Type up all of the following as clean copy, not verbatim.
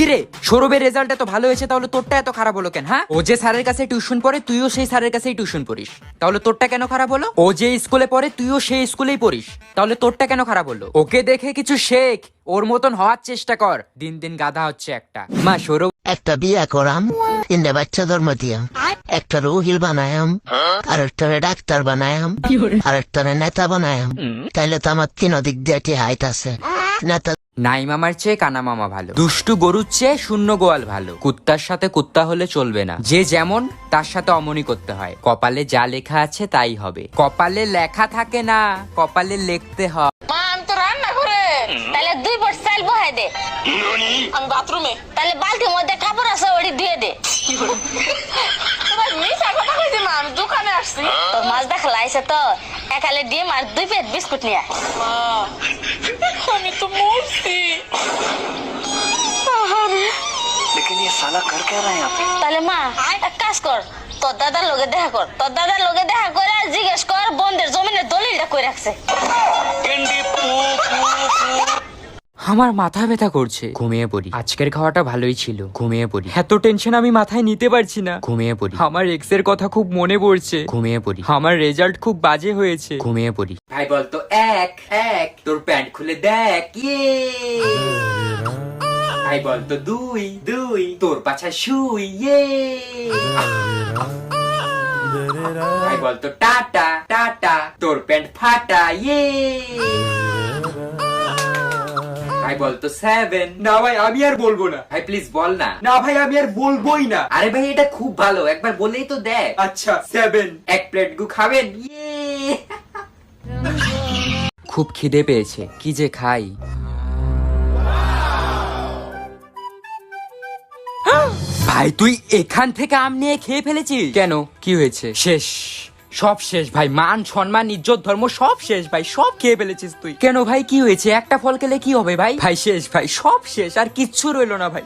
কিরে সৌরভের রেজাল্ট এত ভালো হয়েছে, তাহলে তোরটা এত খারাপ হলো কেন? হ্যাঁ, ও যে স্যারের কাছে টিউশন পড়ে তুইও সেই স্যারের কাছেই টিউশন পড়িস, তাহলে তোরটা কেন খারাপ হলো? ও যে স্কুলে পড়ে তুইও সেই স্কুলেই পড়িস, তাহলে তোরটা কেন খারাপ হলো? ওকে দেখে কিছু শেখ, ওর মতন হওয়ার চেষ্টা কর, দিন দিন গাধা হচ্ছে একটা। মা সৌরভ একটা বিয়া করাম, তিনটা বাচ্চা জন্ম দিয়াম, একটা রুহিল বানায়াম, আরেকটারে ডাক্তার বানায়াম, আরেকটারে নেতা বানায়াম। তাইলে তো আমার তিন দিক দিয়ে হাইট আছে। নেতা নাই মামার চেয়ে কানা মামা ভালো, দুষ্টু গরুর চেয়ে শূন্য গোয়াল ভালো। কুত্তার সাথে কুত্তা হলে চলবে না, যে যেমন তার সাথে অমনি করতে হয়। কপালে যা লেখা আছে তাই হবে, কপালে লেখা থাকে না, কপালে লিখতে হয়। মা আমি তো রান্না করে তাহলে 2 পট চাল বহাই দে। আমি বাথরুমে তাহলে বালতির মধ্যে কাপড় আছে ওটি দিয়ে দে। মিশা কথা কইছি মা, আমি দোকানে আসছি। তোর মাছ দেখা লাইছে তো, একালে ডিম আর 2 প্লেট বিস্কুট নিয়ে আমি তো মরছি। लेकिन ये साला कर क्या रहा है यहाँ पे? তাহলে মা এক কাজ কর, তোর দাদার লগে দেখা কর, তোর দাদার লগে দেখা করে আর জিজ্ঞেস কর বন্ধের জমিনের দলিলটা কই রাখছে। আমার মাথা ব্যথা করছে, ঘুমিয়ে পড়ি। আজকের খাওয়াটা ভালোই ছিল, ঘুমিয়ে পড়ি। এত টেনশন আমি মাথায় নিতে পারছি না, ঘুমিয়ে পড়ি। আমার এক্স এর কথা খুব মনে পড়ছে, ঘুমিয়ে পড়ি। আমার রেজাল্ট খুব বাজে হয়েছে, ঘুমিয়ে পড়ি। ভাই বলতো এক এক, তোর প্যান্ট খুলে দেখ, ইয়ে। ভাই বলতো দুই দুই, তোর পাছায় শুই, ইয়ে। ভাই বলতো টাটা টাটা, তোর প্যান্ট ফাটা, ইয়ে। ভাই বলতো 7। না ভাই আমি আর বলবো না। ভাই প্লিজ বল না। না ভাই আমি আর বলবোই না। আরে ভাই এটা খুব ভালো, একবার বলেই তো দেখ। আচ্ছা 7। এক প্লেট গু খাবেন? ইয়ে। খুব খিদে পেয়েছে, কি যে খাই। ভাই তুই এখান থেকে আম নিয়ে খেয়ে ফেলেছিস কেন? কি হয়েছে? শেষ, সব শেষ ভাই, মান সম্মান ইজ্জত ধর্ম সব শেষ ভাই, সব খেয়ে ফেলেছিস তুই। কেন ভাই কি হয়েছে? একটা ফল খেলে কি হবে ভাই? ভাই শেষ ভাই, সব শেষ, আর কিচ্ছু রইলো না ভাই,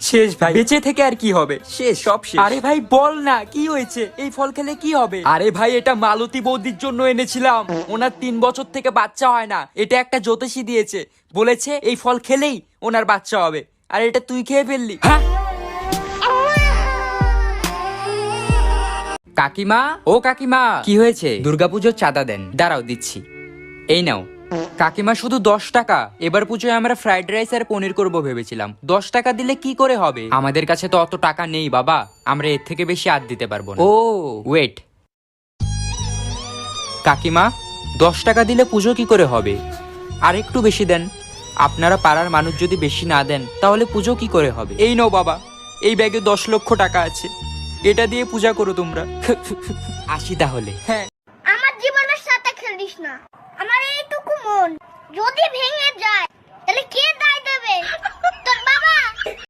শেষ ভাই, বেঁচে থেকে আর কি হবে? শেষ, সব শেষ। আরে ভাই বল না কি হয়েছে? এই ফল খেলে কি হবে? আরে ভাই এটা মালতী বৌদির জন্য এনেছিলাম, ওনার 3 বছর থেকে বাচ্চা হয় না, এটা একটা জ্যোতিষী দিয়েছে, বলেছে এই ফল খেলেই ওনার বাচ্চা হবে, আর এটা তুই খেয়ে ফেললি। হ্যাঁ কাকিমা, ও কাকিমা, কি হয়েছে? দুর্গাপুজোর চাঁদা দেন। দাঁড়াও দিচ্ছি, এই নাও। কাকিমা শুধু 10 টাকা। এবার পুজোয় আমরা ফ্রাইড রাইস আর পনির করবো ভেবেছিলাম, 10 টাকা দিলে কি করে হবে? আমাদের কাছে তো অত টাকা নেই বাবা, আমরা এর থেকে বেশি আর দিতে পারবো না। ও ওয়েট, কাকিমা 10 টাকা দিলে পুজো কি করে হবে? আর একটু বেশি দেন। আপনারা পাড়ার মানুষ যদি বেশি না দেন তাহলে পুজো কি করে হবে? এই নাও বাবা, এই ব্যাগে 10 লক্ষ টাকা আছে, এটা দিয়ে পূজা করো তোমরা। আসি তাহলে। হ্যাঁ আমার জীবনের সাথে খেলিস না, আমার এইটুকু মন যদি